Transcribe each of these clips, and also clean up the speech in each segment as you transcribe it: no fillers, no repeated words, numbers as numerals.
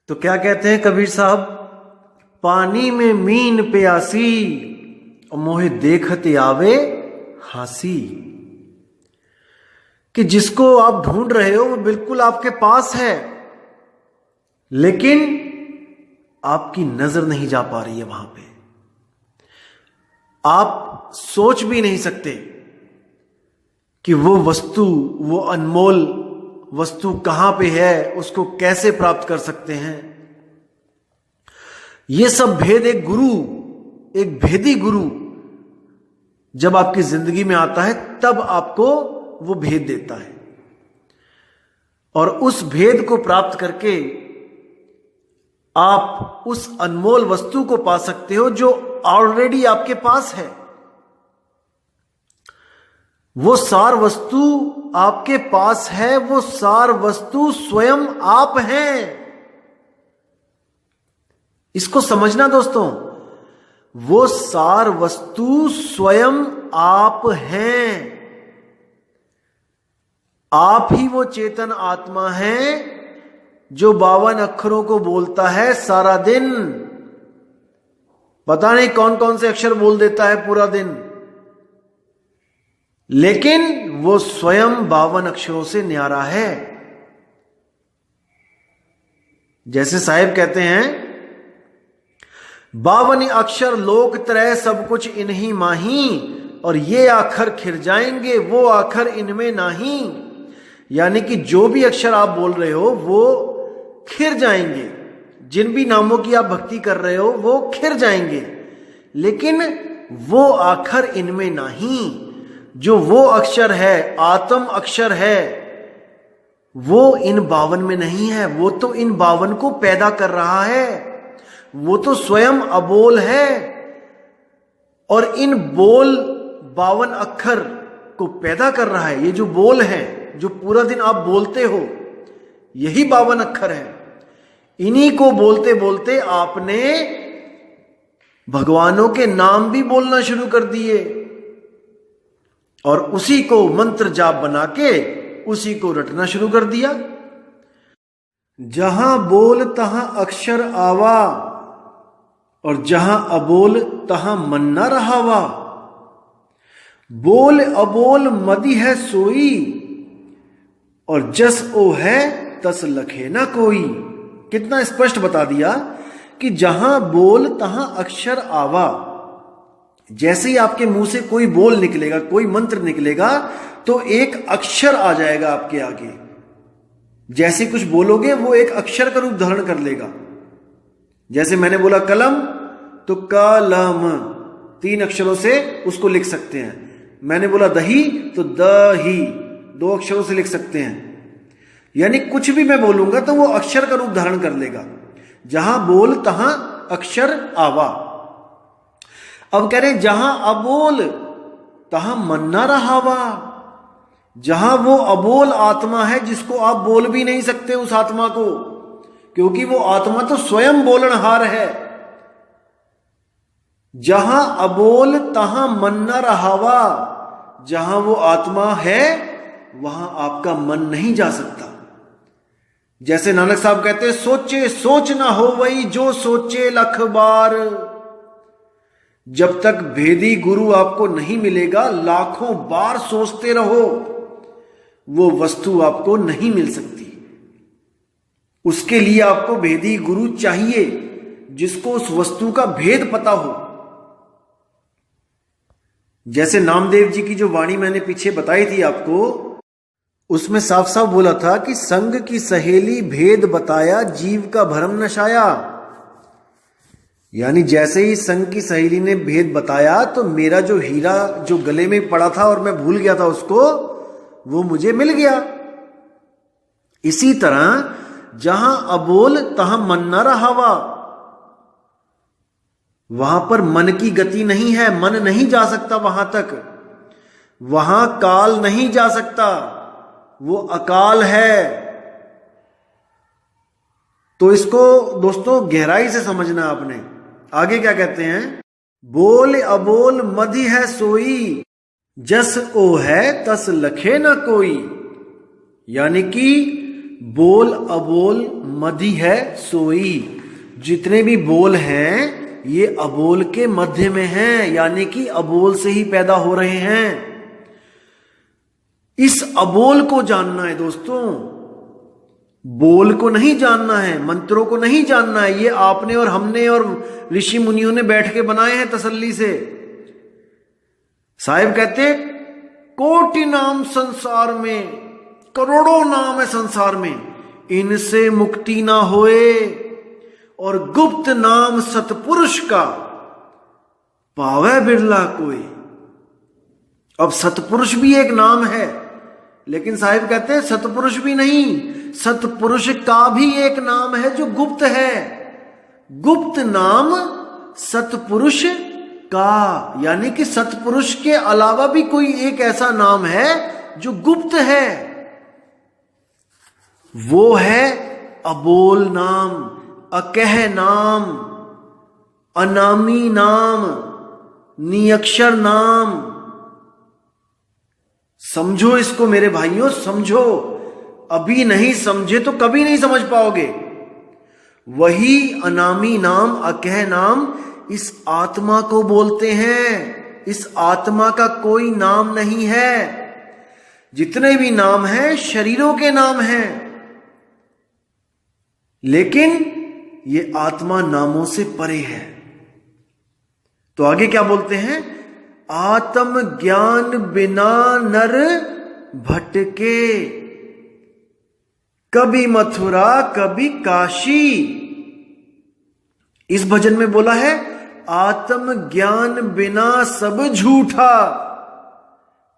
तो क्या कहते हैं कबीर साहब, पानी में मीन प्यासी और मोहे देखते आवे हंसी। कि जिसको आप ढूंढ रहे हो वो बिल्कुल आपके पास है, लेकिन आपकी नजर नहीं जा पा रही है वहां पे। आप सोच भी नहीं सकते कि वो वस्तु, वो अनमोल वस्तु कहां पे है, उसको कैसे प्राप्त कर सकते हैं। ये सब भेद एक गुरु, एक भेदी गुरु जब आपकी जिंदगी में आता है तब आपको वो भेद देता है, और उस भेद को प्राप्त करके आप उस अनमोल वस्तु को पा सकते हो जो ऑलरेडी आपके पास है। वो सार वस्तु आपके पास है, वो सार वस्तु स्वयं आप हैं। इसको समझना दोस्तों, वो सार वस्तु स्वयं आप हैं। आप ही वो चेतन आत्मा है जो 52 अक्षरों को बोलता है सारा दिन। पता नहीं कौन कौन से अक्षर बोल देता है पूरा दिन, लेकिन वो स्वयं 52 अक्षरों से न्यारा है। जैसे साहिब कहते हैं, 52 अक्षर लोक त्रय सब कुछ इन्हीं माही, और ये आखर खिर जाएंगे वो आखर इनमें नाही। यानी कि जो भी अक्षर आप बोल रहे हो वो खिर जाएंगे, जिन भी नामों की आप भक्ति कर रहे हो वो खिर जाएंगे, लेकिन वो आखर इनमें नहीं। जो वो अक्षर है, आत्म अक्षर है, वो इन 52 में नहीं है। वो तो इन 52 को पैदा कर रहा है, वो तो स्वयं अबोल है, और इन बोल 52 अक्षर को पैदा कर रहा है। ये जो बोल है, जो पूरा दिन आप बोलते हो, यही 52 अक्षर है। इन्हीं को बोलते बोलते आपने भगवानों के नाम भी बोलना शुरू कर दिए, और उसी को मंत्र जाप बना के उसी को रटना शुरू कर दिया। जहां बोल तहां अक्षर आवा, और जहां अबोल तहां मन न रहावा। बोल अबोल मदि है सोई, और जस ओ है तस लखे ना कोई। कितना स्पष्ट बता दिया कि जहां बोल तहां अक्षर आवा। जैसे ही आपके मुंह से कोई बोल निकलेगा, कोई मंत्र निकलेगा, तो एक अक्षर आ जाएगा आपके आगे। जैसे कुछ बोलोगे वो एक अक्षर का रूप धारण कर लेगा। जैसे मैंने बोला कलम, तो कलम 3 अक्षरों से उसको लिख सकते हैं। मैंने बोला दही, तो दही 2 अक्षरों से लिख सकते हैं। यानी कुछ भी मैं बोलूंगा तो वो अक्षर का रूप धारण कर लेगा। जहां बोल तहां अक्षर आवा। अब कह रहे जहां अबोल तहां मन न रहावा। जहां वो अबोल आत्मा है जिसको आप बोल भी नहीं सकते उस आत्मा को, क्योंकि वो आत्मा तो स्वयं बोलनहार है। जहां अबोल तहां मन न रहावा। जहां वो आत्मा है वहां आपका मन नहीं जा सकता। जैसे नानक साहब कहते हैं, सोचे सोच ना हो वही जो सोचे लख बार। जब तक भेदी गुरु आपको नहीं मिलेगा, लाखों बार सोचते रहो, वो वस्तु आपको नहीं मिल सकती। उसके लिए आपको भेदी गुरु चाहिए जिसको उस वस्तु का भेद पता हो। जैसे नामदेव जी की जो वाणी मैंने पीछे बताई थी आपको, उसमें साफ साफ बोला था कि संग की सहेली भेद बताया, जीव का भरम नशाया। यानी जैसे ही संग की सहेली ने भेद बताया, तो मेरा जो हीरा जो गले में पड़ा था और मैं भूल गया था उसको, वो मुझे मिल गया। इसी तरह जहां अबोल तहां मन न रहावा। वहां पर मन की गति नहीं है, मन नहीं जा सकता वहां तक। वहां काल नहीं जा सकता, वो अकाल है। तो इसको दोस्तों गहराई से समझना आपने। आगे क्या कहते हैं, बोल अबोल मधि है सोई, जस ओ है तस लखे न कोई। यानी कि बोल अबोल मधि है सोई। जितने भी बोल हैं ये अबोल के मध्य में हैं, यानी कि अबोल से ही पैदा हो रहे हैं। इस अबोल को जानना है दोस्तों, बोल को नहीं जानना है, मंत्रों को नहीं जानना है। ये आपने और हमने और ऋषि मुनियों ने बैठ के बनाए हैं तसल्ली से। साहिब कहते कोटि नाम संसार में, करोड़ों नाम है संसार में, इनसे मुक्ति ना होए, और गुप्त नाम सतपुरुष का पावे बिरला कोई। अब सतपुरुष भी एक नाम है, लेकिन साहिब कहते हैं सतपुरुष भी नहीं, सतपुरुष का भी एक नाम है जो गुप्त है। गुप्त नाम सतपुरुष का, यानी कि सतपुरुष के अलावा भी कोई एक ऐसा नाम है जो गुप्त है। वो है अबोल नाम, अकह नाम, अनामी नाम, निअक्षर नाम। समझो इसको मेरे भाइयों, समझो। अभी नहीं समझे तो कभी नहीं समझ पाओगे। वही अनामी नाम, अकह नाम इस आत्मा को बोलते हैं। इस आत्मा का कोई नाम नहीं है। जितने भी नाम हैं शरीरों के नाम हैं, लेकिन ये आत्मा नामों से परे है। तो आगे क्या बोलते हैं? आत्म ज्ञान बिना नर भटके, कभी मथुरा कभी काशी। इस भजन में बोला है आत्म ज्ञान बिना सब झूठा,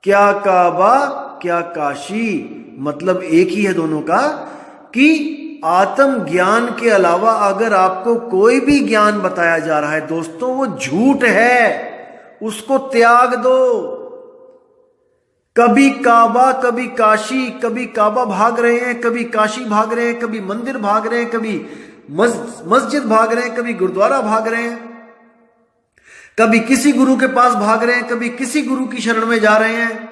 क्या काबा क्या काशी। मतलब एक ही है दोनों का, कि आत्म ज्ञान के अलावा अगर आपको कोई भी ज्ञान बताया जा रहा है दोस्तों, वो झूठ है, उसको त्याग दो। कभी काबा कभी काशी, कभी काबा भाग रहे हैं, कभी काशी भाग रहे हैं, कभी मंदिर भाग रहे हैं, कभी मस्जिद भाग रहे हैं, कभी गुरुद्वारा भाग रहे हैं, कभी किसी गुरु के पास भाग रहे हैं, कभी किसी गुरु की शरण में जा रहे हैं,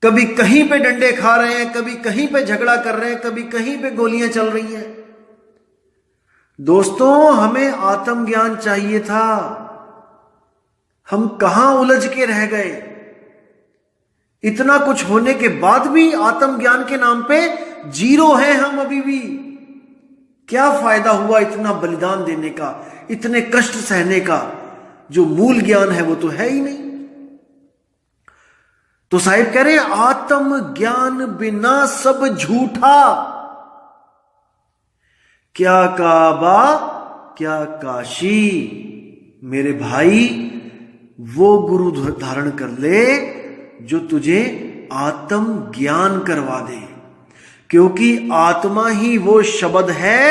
कभी कहीं पे डंडे खा रहे हैं, कभी कहीं पे झगड़ा कर रहे हैं, कभी कहीं पे गोलियां चल रही हैं। दोस्तों हमें आत्मज्ञान चाहिए था, हम कहां उलझ के रह गए। इतना कुछ होने के बाद भी आत्मज्ञान के नाम पे जीरो हैं हम अभी भी। क्या फायदा हुआ इतना बलिदान देने का, इतने कष्ट सहने का? जो मूल ज्ञान है वो तो है ही नहीं। तो साहिब कह रहे हैं आत्म ज्ञान बिना सब झूठा, क्या काबा क्या काशी। मेरे भाई वो गुरु धारण कर ले जो तुझे आत्म ज्ञान करवा दे, क्योंकि आत्मा ही वो शब्द है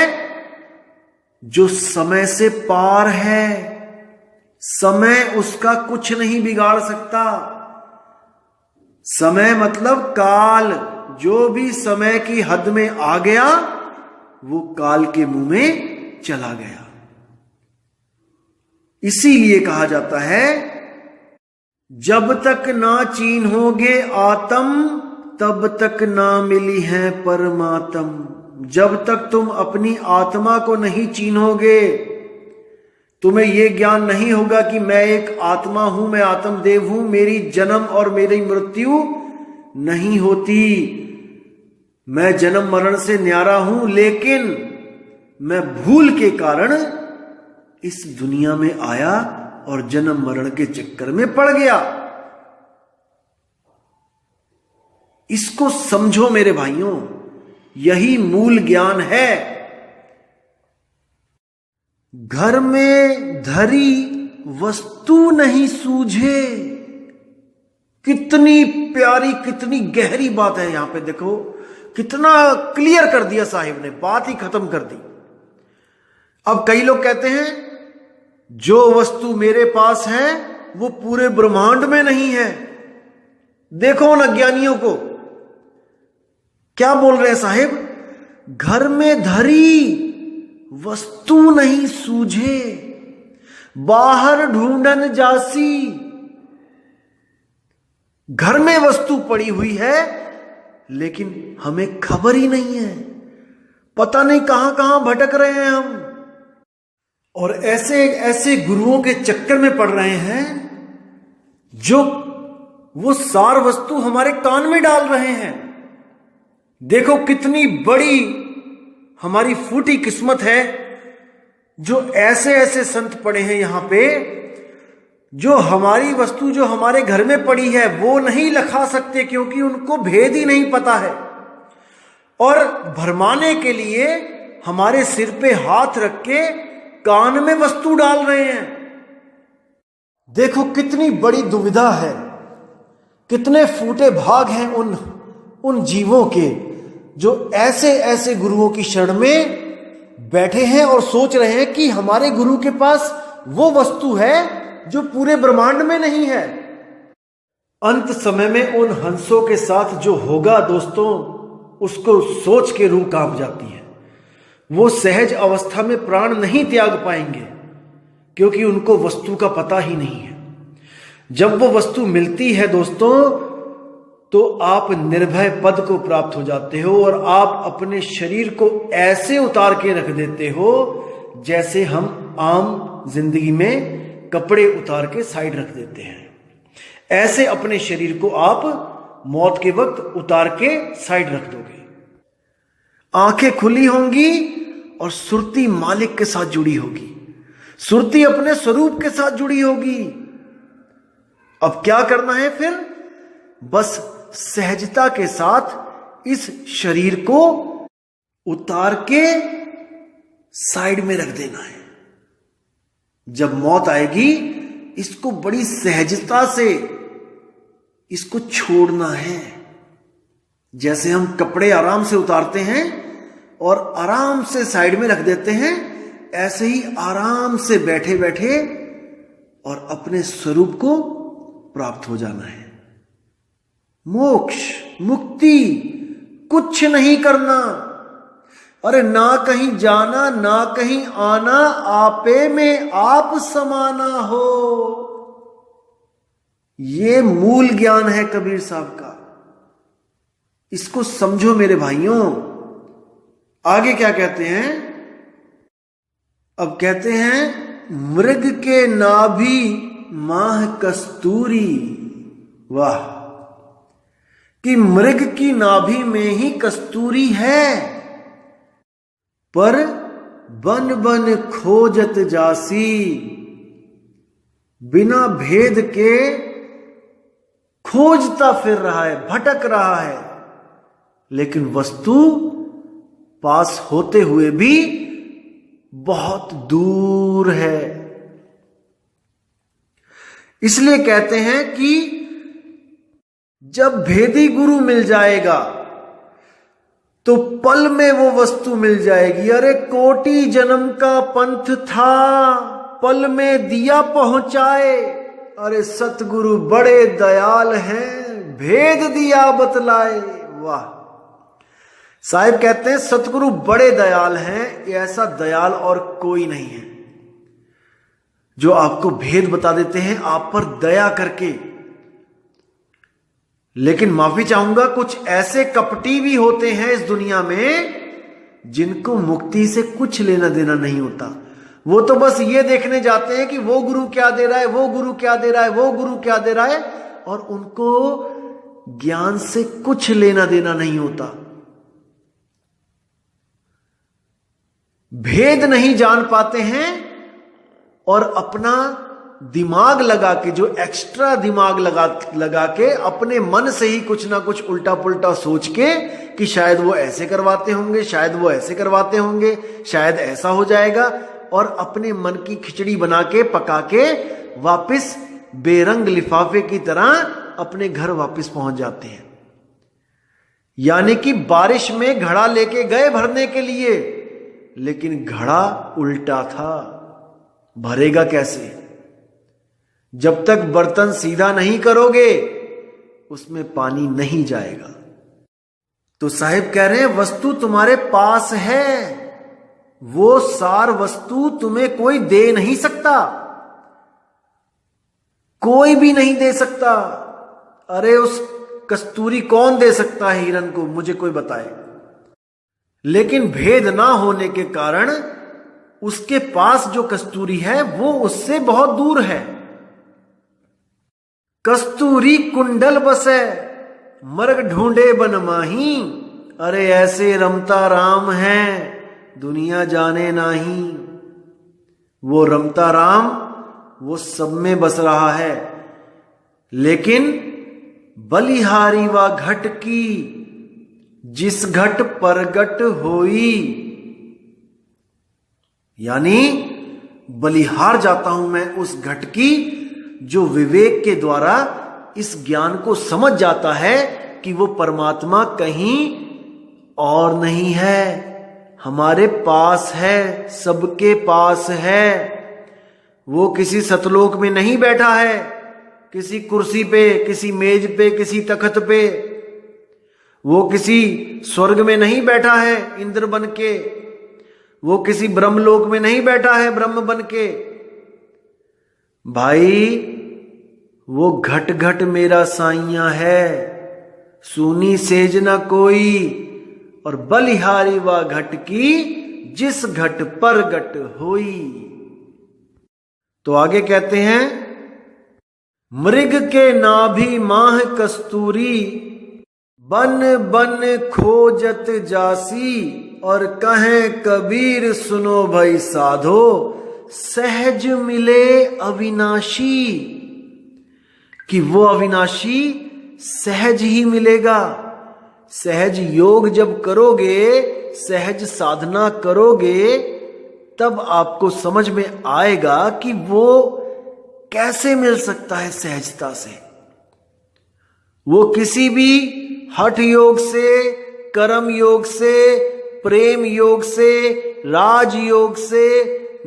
जो समय से पार है। समय उसका कुछ नहीं बिगाड़ सकता। समय मतलब काल, जो भी समय की हद में आ गया वो काल के मुंह में चला गया। इसीलिए कहा जाता है जब तक ना चीन्होगे आत्म तब तक ना मिली है परमात्म। जब तक तुम अपनी आत्मा को नहीं चीन्होगे, तुम्हें यह ज्ञान नहीं होगा कि मैं एक आत्मा हूं, मैं आत्मदेव हूं, मेरी जन्म और मेरी मृत्यु नहीं होती, मैं जन्म मरण से न्यारा हूं, लेकिन मैं भूल के कारण इस दुनिया में आया और जन्म मरण के चक्कर में पड़ गया। इसको समझो मेरे भाइयों, यही मूल ज्ञान है। घर में धरी वस्तु नहीं सूझे। कितनी प्यारी, कितनी गहरी बात है यहां पे। देखो कितना क्लियर कर दिया साहिब ने, बात ही खत्म कर दी। अब कई लोग कहते हैं जो वस्तु मेरे पास है वो पूरे ब्रह्मांड में नहीं है। देखो उन अज्ञानियों को क्या बोल रहे हैं साहिब, घर में धरी वस्तु नहीं सूझे, बाहर ढूंढन जासी। घर में वस्तु पड़ी हुई है, लेकिन हमें खबर ही नहीं है, पता नहीं कहां कहां भटक रहे हैं हम, और ऐसे ऐसे गुरुओं के चक्कर में पड़ रहे हैं जो वो सार वस्तु हमारे कान में डाल रहे हैं। देखो कितनी बड़ी हमारी फूटी किस्मत है जो ऐसे ऐसे संत पड़े हैं यहां पे, जो हमारी वस्तु जो हमारे घर में पड़ी है वो नहीं लखा सकते क्योंकि उनको भेद ही नहीं पता है, और भरमाने के लिए हमारे सिर पे हाथ रख के कान में वस्तु डाल रहे हैं। देखो कितनी बड़ी दुविधा है, कितने फूटे भाग हैं उन जीवों के जो ऐसे ऐसे गुरुओं की शरण में बैठे हैं और सोच रहे हैं कि हमारे गुरु के पास वो वस्तु है जो पूरे ब्रह्मांड में नहीं है। अंत समय में उन हंसों के साथ जो होगा दोस्तों, उसको सोच के रूह कांप जाती है। वो सहज अवस्था में प्राण नहीं त्याग पाएंगे क्योंकि उनको वस्तु का पता ही नहीं है। जब वो वस्तु मिलती है दोस्तों, तो आप निर्भय पद को प्राप्त हो जाते हो और आप अपने शरीर को ऐसे उतार के रख देते हो जैसे हम आम जिंदगी में कपड़े उतार के साइड रख देते हैं। ऐसे अपने शरीर को आप मौत के वक्त उतार के साइड रख दोगे। आंखें खुली होंगी और सुरती मालिक के साथ जुड़ी होगी, सुरती अपने स्वरूप के साथ जुड़ी होगी। अब क्या करना है फिर? बस सहजता के साथ इस शरीर को उतार के साइड में रख देना है। जब मौत आएगी, इसको बड़ी सहजता से इसको छोड़ना है। जैसे हम कपड़े आराम से उतारते हैं और आराम से साइड में रख देते हैं, ऐसे ही आराम से बैठे बैठे और अपने स्वरूप को प्राप्त हो जाना है। मोक्ष, मुक्ति, कुछ नहीं करना। अरे ना कहीं जाना ना कहीं आना, आपे में आप समाना हो। ये मूल ज्ञान है कबीर साहब का, इसको समझो मेरे भाइयों। आगे क्या कहते हैं? अब कहते हैं मृग के नाभि माह कस्तूरी। वाह, कि मृग की नाभि में ही कस्तूरी है, पर बन बन खोजत जासी, बिना भेद के खोजता फिर रहा है, भटक रहा है, लेकिन वस्तु पास होते हुए भी बहुत दूर है। इसलिए कहते हैं कि जब भेदी गुरु मिल जाएगा तो पल में वो वस्तु मिल जाएगी। अरे कोटि जन्म का पंथ था, पल में दिया पहुंचाए। अरे सतगुरु बड़े दयाल हैं, भेद दिया बतलाए। वाह, साहिब कहते हैं सतगुरु बड़े दयाल हैं, ऐसा दयाल और कोई नहीं है जो आपको भेद बता देते हैं आप पर दया करके। लेकिन माफी चाहूंगा, कुछ ऐसे कपटी भी होते हैं इस दुनिया में जिनको मुक्ति से कुछ लेना देना नहीं होता। वो तो बस ये देखने जाते हैं कि वो गुरु क्या दे रहा है, वो गुरु क्या दे रहा है, वो गुरु क्या दे रहा है, और उनको ज्ञान से कुछ लेना देना नहीं होता। भेद नहीं जान पाते हैं और अपना दिमाग लगा के, जो एक्स्ट्रा दिमाग लगा के अपने मन से ही कुछ ना कुछ उल्टा पुल्टा सोच के कि शायद वो ऐसे करवाते होंगे, शायद वो ऐसे करवाते होंगे, शायद ऐसा हो जाएगा, और अपने मन की खिचड़ी बना के पका के वापस बेरंग लिफाफे की तरह अपने घर वापस पहुंच जाते हैं। यानी कि बारिश में घड़ा लेके गए भरने के लिए, लेकिन घड़ा उल्टा था, भरेगा कैसे? जब तक बर्तन सीधा नहीं करोगे उसमें पानी नहीं जाएगा। तो साहिब कह रहे हैं वस्तु तुम्हारे पास है, वो सार वस्तु तुम्हें कोई दे नहीं सकता, कोई भी नहीं दे सकता। अरे उस कस्तूरी कौन दे सकता है हिरन को, मुझे कोई बताए। लेकिन भेद ना होने के कारण उसके पास जो कस्तूरी है वो उससे बहुत दूर है। कस्तूरी कुंडल बसे मर्ग ढूंढे बन माही, अरे ऐसे रमता राम है दुनिया जाने नाही। वो रमता राम वो सब में बस रहा है, लेकिन बलिहारी व घट की जिस घट परगट होई, यानी बलिहार जाता हूं मैं उस घट की जो विवेक के द्वारा इस ज्ञान को समझ जाता है कि वो परमात्मा कहीं और नहीं है, हमारे पास है, सबके पास है। वो किसी सतलोक में नहीं बैठा है, किसी कुर्सी पे, किसी मेज पे, किसी तख्त पे। वो किसी स्वर्ग में नहीं बैठा है इंद्र बन के, वो किसी ब्रह्मलोक में नहीं बैठा है ब्रह्म बन के। भाई वो घट घट मेरा साइया है, सूनी सेज न कोई, और बलिहारी व घट की जिस घट पर घट होई। तो आगे कहते हैं, मृग के नाभि माह कस्तूरी, बन बन खोजत जासी, और कहें कबीर सुनो भाई साधो, सहज मिले अविनाशी। कि वो अविनाशी सहज ही मिलेगा। सहज योग जब करोगे, सहज साधना करोगे, तब आपको समझ में आएगा कि वो कैसे मिल सकता है सहजता से। वो किसी भी हठ योग से, कर्म योग से, प्रेम योग से, राज योग से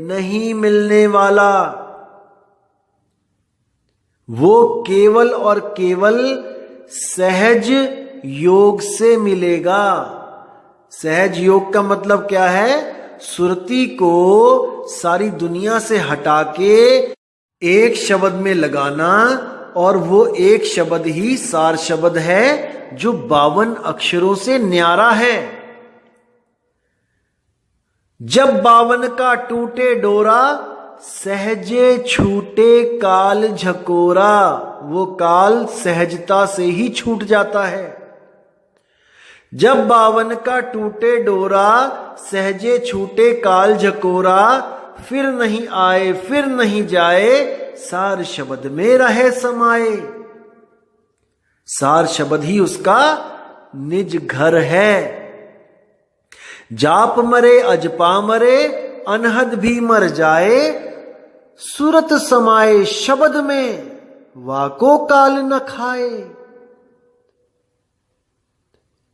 नहीं मिलने वाला। वो केवल और केवल सहज योग से मिलेगा। सहज योग का मतलब क्या है? सुरती को सारी दुनिया से हटा के एक शब्द में लगाना, और वो एक शब्द ही सार शब्द है जो 52 अक्षरों से न्यारा है। जब 52 का टूटे डोरा, सहजे छूटे काल झकोरा। वो काल सहजता से ही छूट जाता है। जब 52 का टूटे डोरा, सहजे छूटे काल झकोरा, फिर नहीं आए फिर नहीं जाए, सार शब्द में रहे समाये। सार शब्द ही उसका निज घर है। जाप मरे अजपा मरे, अनहद भी मर जाए, सुरत समाये शब्द में, वाको काल न खाए।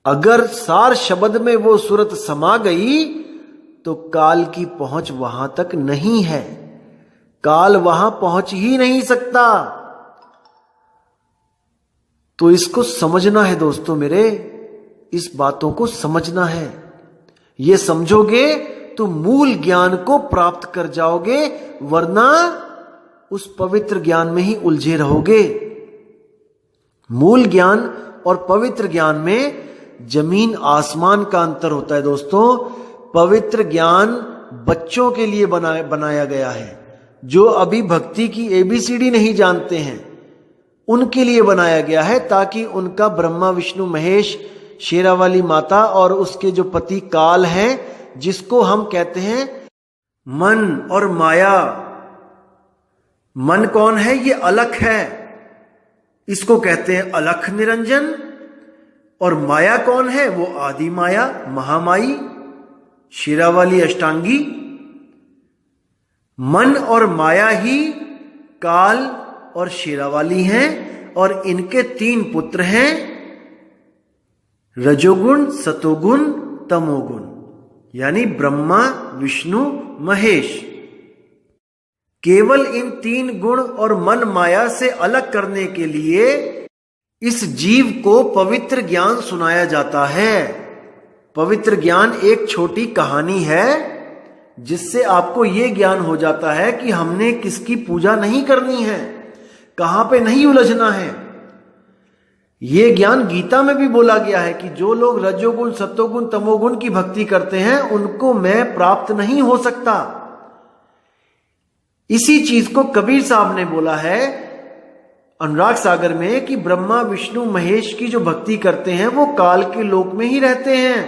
अगर सार शब्द में वो सुरत समा गई तो काल की पहुंच वहां तक नहीं है। काल वहां पहुंच ही नहीं सकता। तो इसको समझना है दोस्तों मेरे, इस बातों को समझना है। ये समझोगे तो मूल ज्ञान को प्राप्त कर जाओगे, वरना उस पवित्र ज्ञान में ही उलझे रहोगे। मूल ज्ञान और पवित्र ज्ञान में जमीन आसमान का अंतर होता है दोस्तों। पवित्र ज्ञान बच्चों के लिए बनाया गया है, जो अभी भक्ति की ABCD नहीं जानते हैं, उनके लिए बनाया गया है, ताकि उनका ब्रह्मा विष्णु महेश, शेरावाली माता और उसके जो पति काल हैं, जिसको हम कहते हैं मन और माया। मन कौन है? ये अलख है, इसको कहते हैं अलख निरंजन। और माया कौन है? वो आदि माया, महामाई, शेरावाली अष्टांगी। मन और माया ही काल और शेरावाली हैं, और इनके 3 पुत्र हैं, रजोगुण, सतोगुण, तमोगुण, यानी ब्रह्मा विष्णु महेश। केवल इन 3 गुण और मन माया से अलग करने के लिए इस जीव को पवित्र ज्ञान सुनाया जाता है। पवित्र ज्ञान एक छोटी कहानी है, जिससे आपको यह ज्ञान हो जाता है कि हमने किसकी पूजा नहीं करनी है, कहां पे नहीं उलझना है। ये ज्ञान गीता में भी बोला गया है कि जो लोग रजोगुण सत्वगुण तमोगुण की भक्ति करते हैं उनको मैं प्राप्त नहीं हो सकता। इसी चीज को कबीर साहब ने बोला है अनुराग सागर में कि ब्रह्मा विष्णु महेश की जो भक्ति करते हैं वो काल के लोक में ही रहते हैं।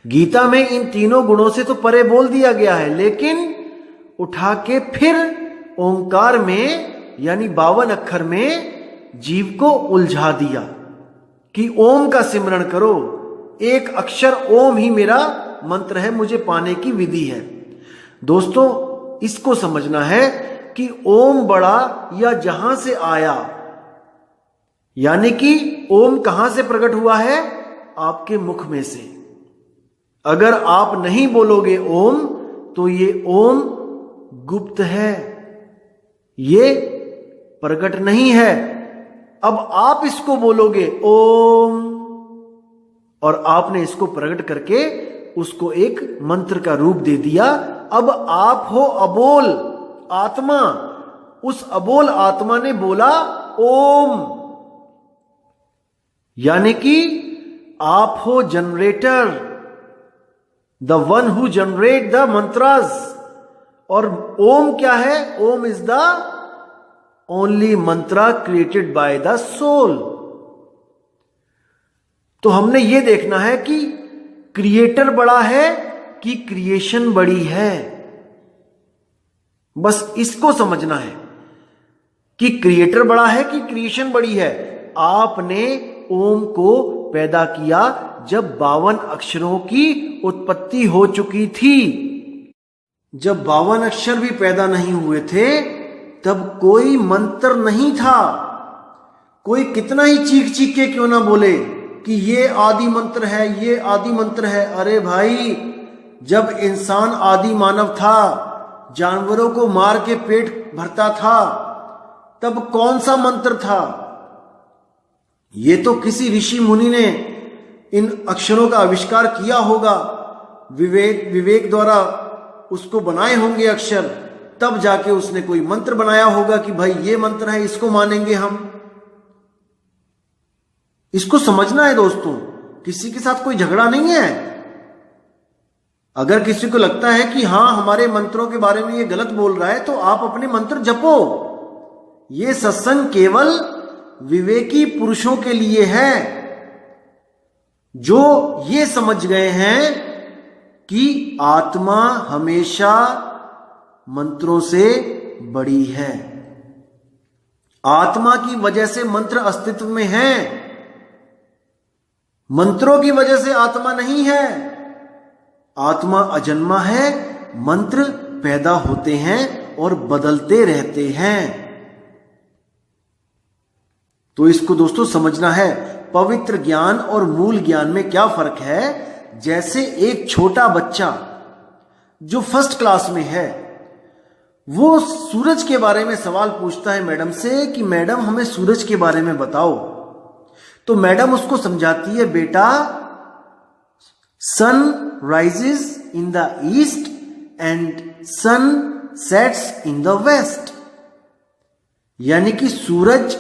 गीता में इन तीनों गुणों से तो परे बोल दिया गया है, लेकिन उठा के फिर ओंकार में यानी 52 अक्षर में जीव को उलझा दिया कि ओम का सिमरण करो, एक अक्षर ओम ही मेरा मंत्र है, मुझे पाने की विधि है। दोस्तों इसको समझना है कि ओम बड़ा या जहां से आया, यानी कि ओम कहां से प्रकट हुआ है? आपके मुख में से। अगर आप नहीं बोलोगे ओम तो ये ओम गुप्त है, ये प्रकट नहीं है। अब आप इसको बोलोगे ओम और आपने इसको प्रकट करके उसको एक मंत्र का रूप दे दिया। अब आप हो अबोल आत्मा, उस अबोल आत्मा ने बोला ओम, यानी कि आप हो generator, the one who generate the mantras. और ओम क्या है? Om is the only mantra created by the soul. तो हमने ये देखना है कि क्रिएटर बड़ा है कि क्रिएशन बड़ी है। बस इसको समझना है कि क्रिएटर बड़ा है कि क्रिएशन बड़ी है। आपने ओम को पैदा किया जब 52 अक्षरों की उत्पत्ति हो चुकी थी। जब 52 अक्षर भी पैदा नहीं हुए थे तब कोई मंत्र नहीं था। कोई कितना ही चीख चीख के क्यों ना बोले कि ये आदि मंत्र है, ये आदि मंत्र है। अरे भाई, जब इंसान आदि मानव था, जानवरों को मार के पेट भरता था, तब कौन सा मंत्र था? ये तो किसी ऋषि मुनि ने इन अक्षरों का आविष्कार किया होगा, विवेक द्वारा उसको बनाए होंगे अक्षर, तब जाके उसने कोई मंत्र बनाया होगा कि भाई ये मंत्र है, इसको मानेंगे हम। इसको समझना है दोस्तों, किसी के साथ कोई झगड़ा नहीं है। अगर किसी को लगता है कि हां हमारे मंत्रों के बारे में ये गलत बोल रहा है तो आप अपने मंत्र जपो। ये सत्संग केवल विवेकी पुरुषों के लिए है जो ये समझ गए हैं कि आत्मा हमेशा मंत्रों से बड़ी है। आत्मा की वजह से मंत्र अस्तित्व में है, मंत्रों की वजह से आत्मा नहीं है। आत्मा अजन्मा है, मंत्र पैदा होते हैं और बदलते रहते हैं। तो इसको दोस्तों समझना है। पवित्र ज्ञान और मूल ज्ञान में क्या फर्क है? जैसे एक छोटा बच्चा जो फर्स्ट क्लास में है, वो सूरज के बारे में सवाल पूछता है मैडम से कि मैडम हमें सूरज के बारे में बताओ। तो मैडम उसको समझाती है, बेटा sun rises in the east and sun sets in the west, यानी कि सूरज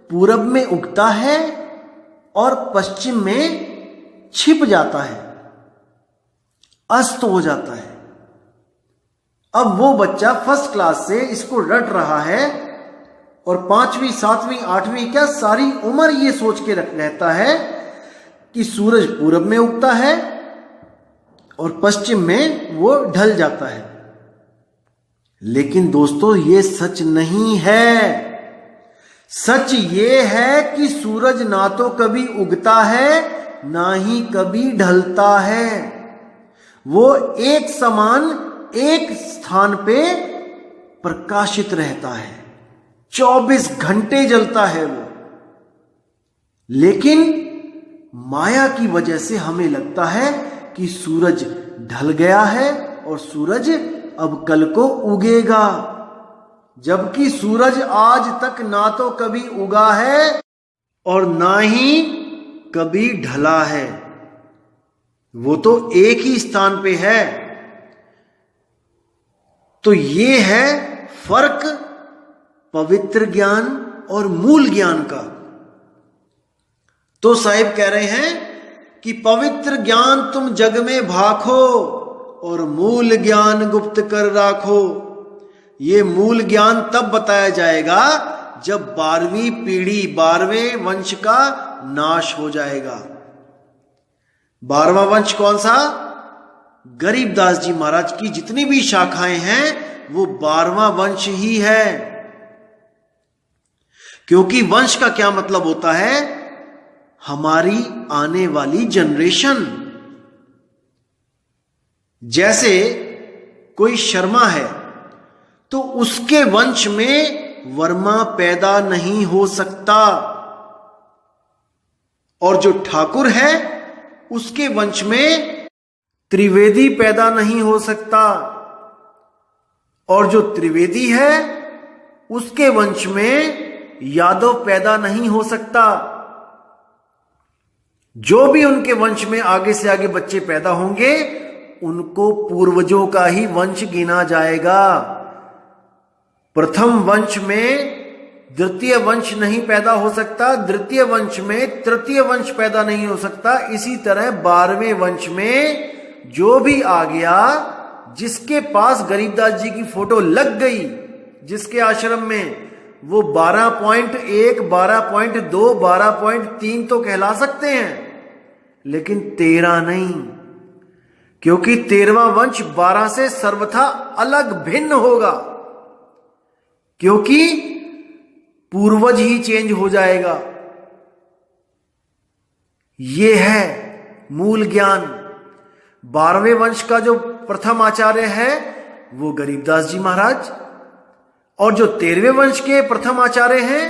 पूरब में उगता है और पश्चिम में छिप जाता है, अस्त हो जाता है। अब वो बच्चा फर्स्ट क्लास से इसको रट रहा है और 5वीं 7वीं 8वीं क्या सारी उम्र ये सोच के रहता है कि सूरज पूरब में उगता है और पश्चिम में वो ढल जाता है। लेकिन दोस्तों ये सच नहीं है। सच ये है कि सूरज ना तो कभी उगता है ना ही कभी ढलता है। वो एक समान एक स्थान पे प्रकाशित रहता है, 24 घंटे जलता है वो। लेकिन माया की वजह से हमें लगता है कि सूरज ढल गया है और सूरज अब कल को उगेगा, जबकि सूरज आज तक ना तो कभी उगा है और ना ही कभी ढला है। वो तो एक ही स्थान पे है। तो ये है फर्क पवित्र ज्ञान और मूल ज्ञान का। तो साहिब कह रहे हैं कि पवित्र ज्ञान तुम जग में भाखो और मूल ज्ञान गुप्त कर राखो। ये मूल ज्ञान तब बताया जाएगा जब 12वीं पीढ़ी 12वें वंश का नाश हो जाएगा। 12वां वंश कौन सा? गरीबदास जी महाराज की जितनी भी शाखाएं हैं वो 12वां वंश ही है। क्योंकि वंश का क्या मतलब होता है? हमारी आने वाली जनरेशन। जैसे कोई शर्मा है तो उसके वंश में वर्मा पैदा नहीं हो सकता, और जो ठाकुर है उसके वंश में त्रिवेदी पैदा नहीं हो सकता, और जो त्रिवेदी है उसके वंश में यादव पैदा नहीं हो सकता। जो भी उनके वंश में आगे से आगे बच्चे पैदा होंगे उनको पूर्वजों का ही वंश गिना जाएगा। प्रथम वंश में द्वितीय वंश नहीं पैदा हो सकता, द्वितीय वंश में तृतीय वंश पैदा नहीं हो सकता। इसी तरह 12वें वंश में जो भी आ गया, जिसके पास गरीबदास जी की फोटो लग गई, जिसके आश्रम में, वो 12.1, 12.2, 12.3 तो कहला सकते हैं, लेकिन 13 नहीं, क्योंकि 13वां वंश 12 से सर्वथा अलग भिन्न होगा, क्योंकि पूर्वज ही चेंज हो जाएगा। यह है मूल ज्ञान। 12वें वंश का जो प्रथम आचार्य है वो गरीबदास जी महाराज, और जो 13वें वंश के प्रथम आचार्य हैं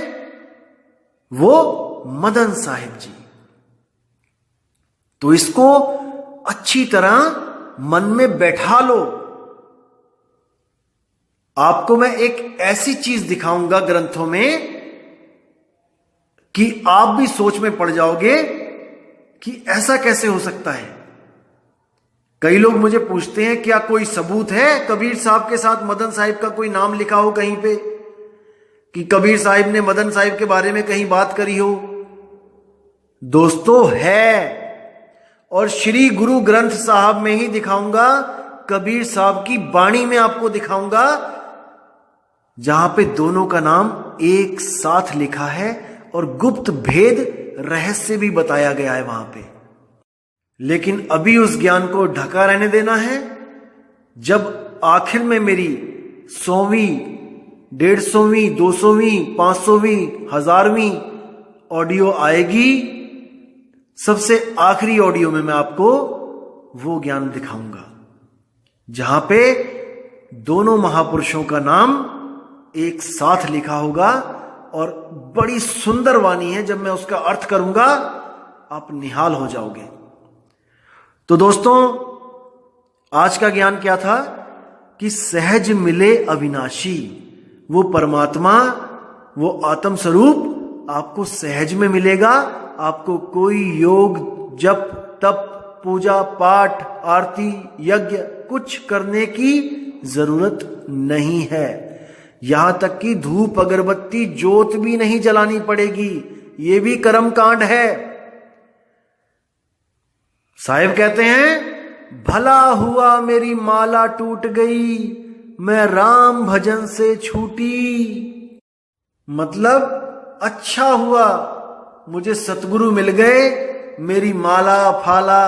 वो मदन साहिब जी। तो इसको अच्छी तरह मन में बैठा लो। आपको मैं एक ऐसी चीज दिखाऊंगा ग्रंथों में कि आप भी सोच में पड़ जाओगे कि ऐसा कैसे हो सकता है। कई लोग मुझे पूछते हैं क्या कोई सबूत है कबीर साहब के साथ मदन साहिब का कोई नाम लिखा हो कहीं पे, कि कबीर साहिब ने मदन साहिब के बारे में कहीं बात करी हो? दोस्तों है, और श्री गुरु ग्रंथ साहब में ही दिखाऊंगा, कबीर साहब की वाणी में आपको दिखाऊंगा, जहां पे दोनों का नाम एक साथ लिखा है और गुप्त भेद रहस्य भी बताया गया है वहां पे। लेकिन अभी उस ज्ञान को ढका रहने देना है। जब आखिर में मेरी 100वीं, 150वीं, 200वीं, 500वीं, 1000वीं ऑडियो आएगी, सबसे आखिरी ऑडियो में मैं आपको वो ज्ञान दिखाऊंगा जहां पे दोनों महापुरुषों का नाम एक साथ लिखा होगा, और बड़ी सुंदर वाणी है। जब मैं उसका अर्थ करूंगा आप निहाल हो जाओगे। तो दोस्तों, आज का ज्ञान क्या था कि सहज मिले अविनाशी, वो परमात्मा, वो आत्म स्वरूप आपको सहज में मिलेगा। आपको कोई योग, जप, तप, पूजा पाठ, आरती, यज्ञ कुछ करने की जरूरत नहीं है। यहां तक कि धूप, अगरबत्ती, जोत भी नहीं जलानी पड़ेगी। यह भी कर्म कांड है। साहिब कहते हैं, भला हुआ मेरी माला टूट गई, मैं राम भजन से छूटी। मतलब अच्छा हुआ मुझे सतगुरु मिल गए, मेरी माला फाला,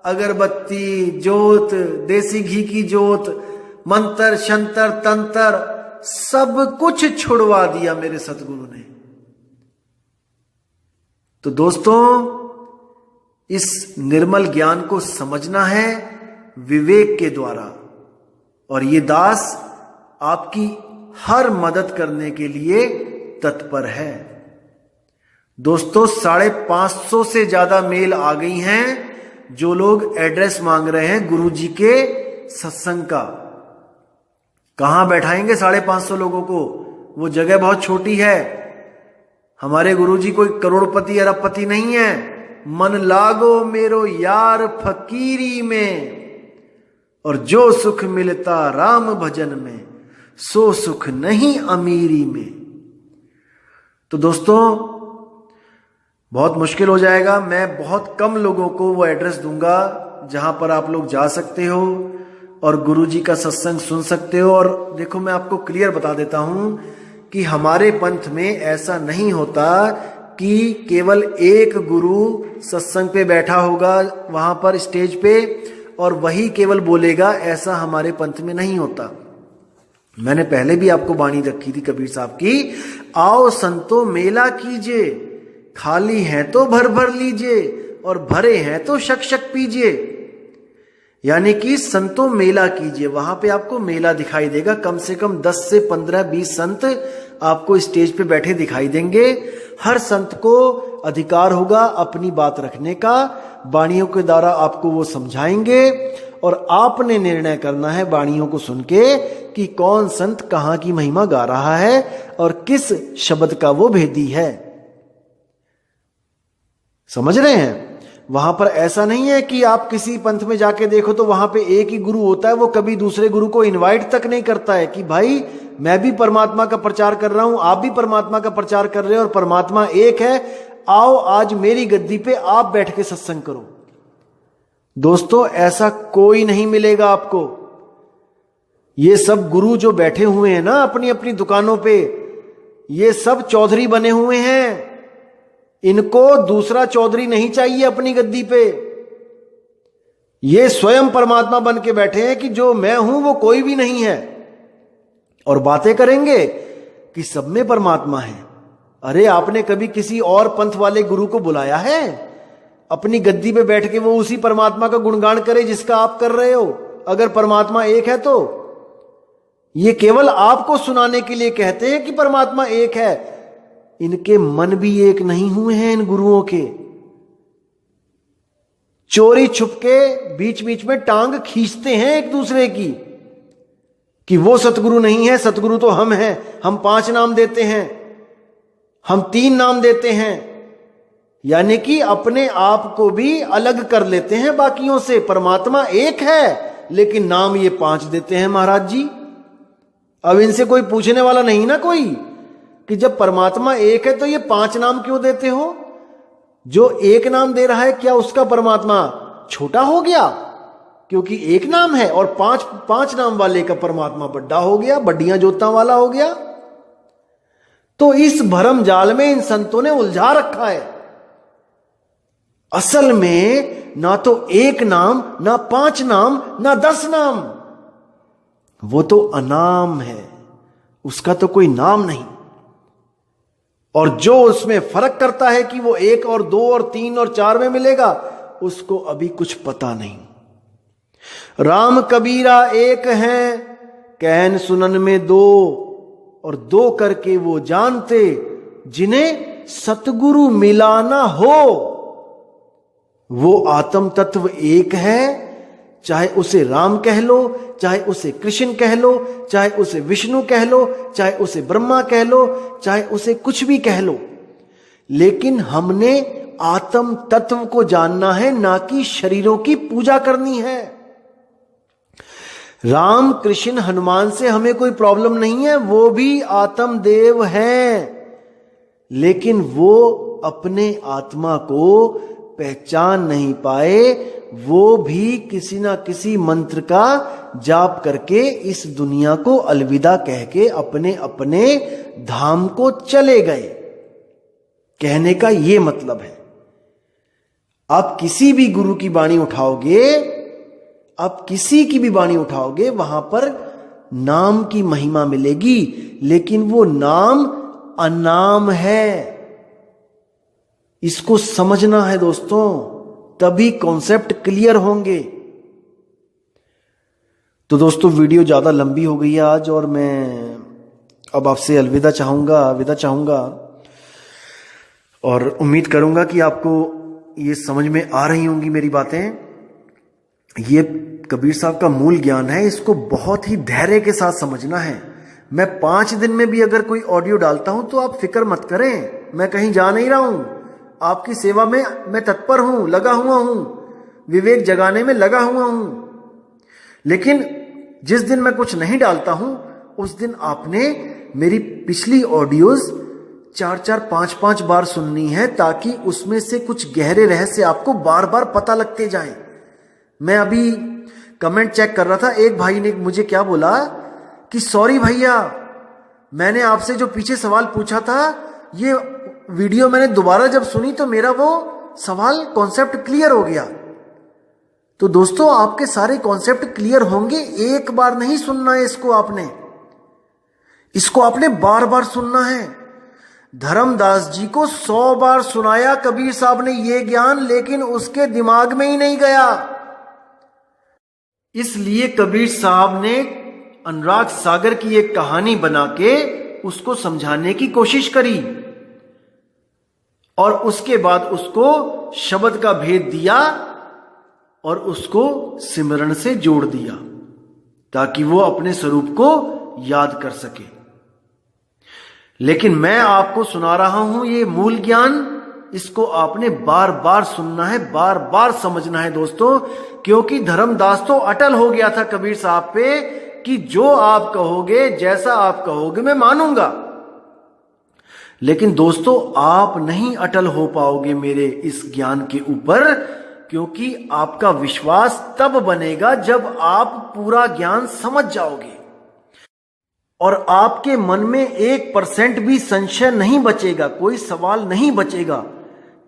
अगरबत्ती, जोत, देसी घी की जोत, मंत्र शंतर तंत्र सब कुछ छुड़वा दिया मेरे सतगुरु ने। तो दोस्तों, इस निर्मल ज्ञान को समझना है विवेक के द्वारा, और ये दास आपकी हर मदद करने के लिए तत्पर है। दोस्तों, 550 से ज्यादा मेल आ गई हैं जो लोग एड्रेस मांग रहे हैं गुरु जी के सत्संग का। कहां बैठाएंगे 550 लोगों को? वो जगह बहुत छोटी है। हमारे गुरु जी कोई करोड़पति अरबपति नहीं है। मन लागो मेरो यार फकीरी में, और जो सुख मिलता राम भजन में, सो सुख नहीं अमीरी में। तो दोस्तों, बहुत मुश्किल हो जाएगा। मैं बहुत कम लोगों को वो एड्रेस दूंगा जहां पर आप लोग जा सकते हो और गुरुजी का सत्संग सुन सकते हो। और देखो, मैं आपको क्लियर बता देता हूं कि हमारे पंथ में ऐसा नहीं होता कि केवल एक गुरु सत्संग पे बैठा होगा वहां पर स्टेज पे और वही केवल बोलेगा, ऐसा हमारे पंथ में नहीं होता। मैंने पहले भी आपको वाणी रखी थी कबीर साहब की, आओ संतो मेला कीजिए, खाली है तो भर भर लीजिए और भरे हैं तो शक शक पीजिए। यानी कि संतो मेला कीजिए, वहां पे आपको मेला दिखाई देगा। कम से कम 10 से 15 20 संत आपको स्टेज पे बैठे दिखाई देंगे। हर संत को अधिकार होगा अपनी बात रखने का, वाणियों के द्वारा आपको वो समझाएंगे और आपने निर्णय करना है वाणियों को सुन के कि कौन संत कहां की महिमा गा रहा है और किस शब्द का वो भेदी है। समझ रहे हैं? वहां पर ऐसा नहीं है कि आप किसी पंथ में जाके देखो तो वहां पे एक ही गुरु होता है, वो कभी दूसरे गुरु को इनवाइट तक नहीं करता है कि भाई मैं भी परमात्मा का प्रचार कर रहा हूं, आप भी परमात्मा का प्रचार कर रहे हो और परमात्मा एक है, आओ आज मेरी गद्दी पे आप बैठ के सत्संग करो। दोस्तों, ऐसा कोई नहीं मिलेगा आपको। ये सब गुरु जो बैठे हुए हैं ना अपनी अपनी दुकानों पे, ये सब चौधरी बने हुए हैं। इनको दूसरा चौधरी नहीं चाहिए अपनी गद्दी पे। ये स्वयं परमात्मा बन के बैठे हैं कि जो मैं हूं वो कोई भी नहीं है, और बातें करेंगे कि सब में परमात्मा है। अरे आपने कभी किसी और पंथ वाले गुरु को बुलाया है अपनी गद्दी पे बैठ के वो उसी परमात्मा का गुणगान करे जिसका आप कर रहे हो? अगर परमात्मा एक है तो ये केवल आपको सुनाने के लिए कहते हैं कि परमात्मा एक है। इनके मन भी एक नहीं हुए हैं इन गुरुओं के। चोरी छुपके बीच बीच में टांग खींचते हैं एक दूसरे की कि वो सतगुरु नहीं है, सतगुरु तो हम हैं। हम 5 नाम देते हैं, हम 3 नाम देते हैं, यानी कि अपने आप को भी अलग कर लेते हैं बाकियों से। परमात्मा एक है लेकिन नाम ये 5 देते हैं महाराज जी। अब इनसे कोई पूछने वाला नहीं ना कोई कि जब परमात्मा एक है तो ये 5 नाम क्यों देते हो? जो एक नाम दे रहा है क्या उसका परमात्मा छोटा हो गया क्योंकि एक नाम है, और 5 नाम वाले का परमात्मा बड्डा हो गया, बड्डियां जोता वाला हो गया? तो इस भरम जाल में इन संतों ने उलझा रखा है। असल में ना तो एक नाम, ना 5 नाम, ना 10 नाम, वो तो अनाम है, उसका तो कोई नाम नहीं। और जो उसमें फर्क करता है कि वो 1 और 2 और 3 और 4 में मिलेगा, उसको अभी कुछ पता नहीं। राम कबीरा एक हैं, कहन सुनन में 2, और 2 करके वो जानते जिन्हें सतगुरु मिलाना हो। वो आत्म तत्व एक है, चाहे उसे राम कह लो, चाहे उसे कृष्ण कह लो, चाहे उसे विष्णु कह लो, चाहे उसे ब्रह्मा कह लो, चाहे उसे कुछ भी कह लो, लेकिन हमने आत्म तत्व को जानना है, ना कि शरीरों की पूजा करनी है। राम कृष्ण हनुमान से हमें कोई प्रॉब्लम नहीं है, वो भी आत्म देव हैं, लेकिन वो अपने आत्मा को पहचान नहीं पाए। वो भी किसी ना किसी मंत्र का जाप करके इस दुनिया को अलविदा कह के अपने अपने धाम को चले गए। कहने का ये मतलब है, आप किसी भी गुरु की वाणी उठाओगे, आप किसी की भी वाणी उठाओगे, वहां पर नाम की महिमा मिलेगी, लेकिन वो नाम अनाम है। इसको समझना है दोस्तों, तभी कॉन्सेप्ट क्लियर होंगे। तो दोस्तों, वीडियो ज्यादा लंबी हो गई है आज, और मैं अब आपसे विदा चाहूंगा और उम्मीद करूंगा कि आपको ये समझ में आ रही होंगी मेरी बातें। ये कबीर साहब का मूल ज्ञान है, इसको बहुत ही धैर्य के साथ समझना है। मैं 5 दिन में भी अगर कोई ऑडियो डालता हूं तो आप फिक्र मत करें, मैं कहीं जा नहीं रहा हूं, आपकी सेवा में मैं तत्पर हूं, लगा हुआ हूं, विवेक जगाने में लगा हुआ हूं। लेकिन जिस दिन मैं कुछ नहीं डालता हूं, उस दिन आपने मेरी पिछली ऑडियोज 4-4, 5-5 बार सुननी है, ताकि उसमें से कुछ गहरे रहस्य आपको बार बार पता लगते जाएं। मैं अभी कमेंट चेक कर रहा था, एक भाई ने मुझे क्या बोला कि सॉरी भैया, मैंने आपसे जो पीछे सवाल पूछा था, ये वीडियो मैंने दोबारा जब सुनी तो मेरा वो सवाल कॉन्सेप्ट क्लियर हो गया। तो दोस्तों, आपके सारे कॉन्सेप्ट क्लियर होंगे, एक बार नहीं सुनना है इसको आपने बार बार सुनना है। धर्मदास जी को 100 बार सुनाया कबीर साहब ने ये ज्ञान, लेकिन उसके दिमाग में ही नहीं गया। इसलिए कबीर साहब ने अनुराग सागर की एक कहानी बना के उसको समझाने की कोशिश करी, और उसके बाद उसको शब्द का भेद दिया और उसको सिमरन से जोड़ दिया, ताकि वो अपने स्वरूप को याद कर सके। लेकिन मैं आपको सुना रहा हूं ये मूल ज्ञान, इसको आपने बार बार सुनना है, बार बार समझना है दोस्तों, क्योंकि धर्मदास तो अटल हो गया था कबीर साहब पे कि जो आप कहोगे, जैसा आप कहोगे मैं मानूंगा। लेकिन दोस्तों, आप नहीं अटल हो पाओगे मेरे इस ज्ञान के ऊपर, क्योंकि आपका विश्वास तब बनेगा जब आप पूरा ज्ञान समझ जाओगे और आपके मन में 1% भी संशय नहीं बचेगा, कोई सवाल नहीं बचेगा।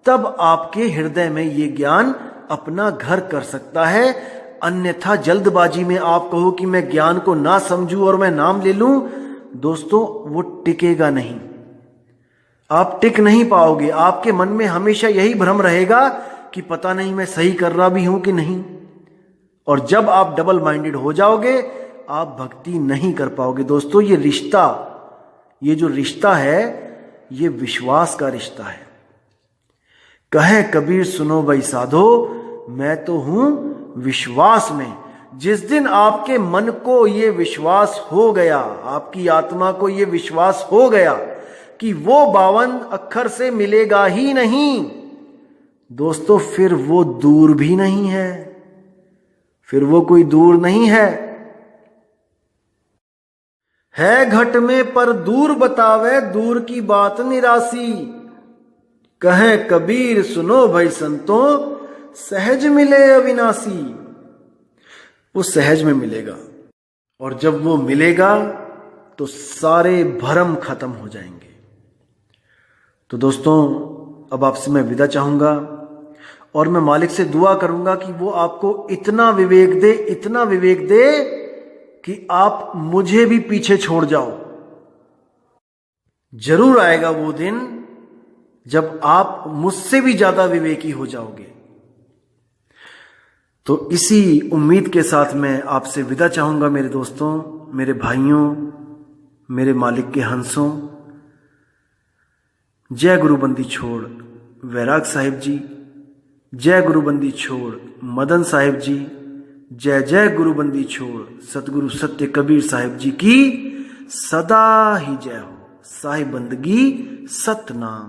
तब आपके हृदय में ये ज्ञान अपना घर कर सकता है। अन्यथा जल्दबाजी में आप कहो कि मैं ज्ञान को ना समझूं और मैं नाम ले लूं, दोस्तों वो टिकेगा नहीं, आप टिक नहीं पाओगे। आपके मन में हमेशा यही भ्रम रहेगा कि पता नहीं मैं सही कर रहा भी हूं कि नहीं। और जब आप डबल माइंडेड हो जाओगे, आप भक्ति नहीं कर पाओगे। दोस्तों, ये जो रिश्ता है, ये विश्वास का रिश्ता है। कहे कबीर सुनो भाई साधो, मैं तो हूं विश्वास में। जिस दिन आपके मन को ये विश्वास हो गया, आपकी आत्मा को ये विश्वास हो गया कि वो 52 अक्षर से मिलेगा ही नहीं, दोस्तों फिर वो दूर भी नहीं है, फिर वो कोई दूर नहीं है घट में पर दूर बतावे दूर की बात निरासी। कहे कबीर सुनो भाई संतों, सहज मिले अविनाशी। वो सहज में मिलेगा, और जब वो मिलेगा तो सारे भ्रम खत्म हो जाएंगे। तो दोस्तों, अब आपसे मैं विदा चाहूंगा और मैं मालिक से दुआ करूंगा कि वो आपको इतना विवेक दे कि आप मुझे भी पीछे छोड़ जाओ। जरूर आएगा वो दिन जब आप मुझसे भी ज्यादा विवेकी हो जाओगे। तो इसी उम्मीद के साथ मैं आपसे विदा चाहूंगा मेरे दोस्तों, मेरे भाइयों, मेरे मालिक के हंसों। जय गुरुबंदी छोड़ वैराग साहिब जी, जय गुरुबंदी छोड़ मदन साहिब जी, जय जय गुरुबंदी छोड़ सतगुरु सत्य कबीर साहिब जी की सदा ही जय हो। साहिब बंदगी सतनाम।